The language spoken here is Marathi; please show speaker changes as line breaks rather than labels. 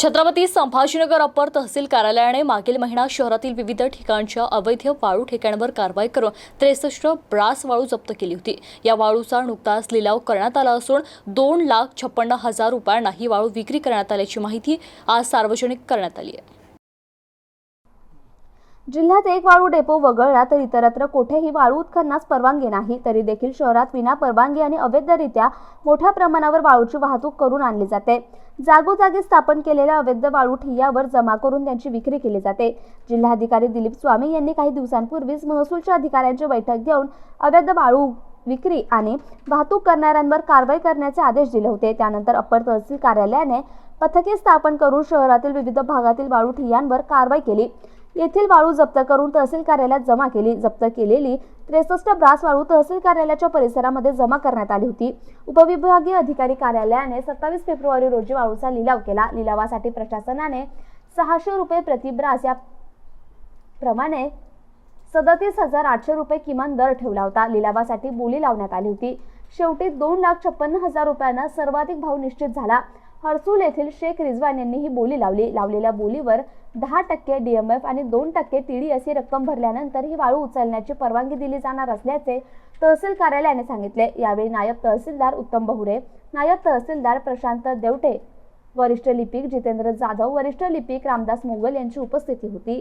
छत्रपती संभाजीनगर अप्पर तहसील कार्यालयाने मागील महिन्यात शहरातील विविध ठिकाणच्या अवैध वाळू ठेक्यांवर कारवाई करून 63 ब्रास वाळू जप्त केली होती। या वाळूचा नुकताच लिलाव करण्यात आला असून 2,56,000 रुपयांना ही वाळू विक्री करण्यात आल्याची माहिती आज सार्वजनिक करण्यात आली आहे।
जिल्ह्यात एक वाळू डेपो वगळला तर इतरत्र कोठेही वाळू उत्खननास परवानगी नाही, तरी देखील शहरात विना परवानगी आणि अवैधरित्या मोठ्या प्रमाणावर वाळूची वाहतूक करून आणली जाते। जागोजागी स्थापन केलेल्या अवैध वाळू ठिय्यावर जमा करून त्यांची विक्री केली जाते। जिल्हाधिकारी दिलीप स्वामी यांनी काही दिवसांपूर्वीच महसूलच्या अधिकाऱ्यांची बैठक घेऊन अवैध वाळू विक्री आणि वाहतूक करणाऱ्यांवर कारवाई करण्याचे आदेश दिले होते। त्यानंतर अप्पर तहसील कार्यालयाने पथके स्थापन करून शहरातील विविध भागातील वाळू ठिय्यांवर कारवाई केली। येथील वाळू जप्त करून तहसील कार्यालयात जमा केली। जप्त केलेली 63 ब्रास वाळू तहसील कार्यालयाच्या परिसरामध्ये जमा करण्यात आली होती। उपविभागीय अधिकारी कार्यालयाने 27 फेब्रुवारी रोजी वाळूचा लिलाव केला। लिलावासाठी प्रशासनाने 600 रुपये प्रति ब्रास या प्रमाणे 37,800 रुपये किमान दर ठेवला होता। लिलावासाठी बोली लावण्यात आली होती। शेवटी 2,56,000 रुपयांना सर्वाधिक भाव निश्चित झाला। हर्सुल येथील शेख रिजवान यांनी ही बोली लावली। लावलेल्या बोलीवर 10% DMF आणि 2% TDS ही रक्कम भरल्यानंतर ही वाळू उचलण्याची परवानगी दिली जाणार असल्याचे तहसील कार्यालयाने सांगितले। यावेळी नायब तहसीलदार उत्तम बहुरे, नायब तहसीलदार प्रशांत देवटे, वरिष्ठ लिपिक जितेंद्र जाधव, वरिष्ठ लिपिक रामदास मोगल यांची उपस्थिती होती।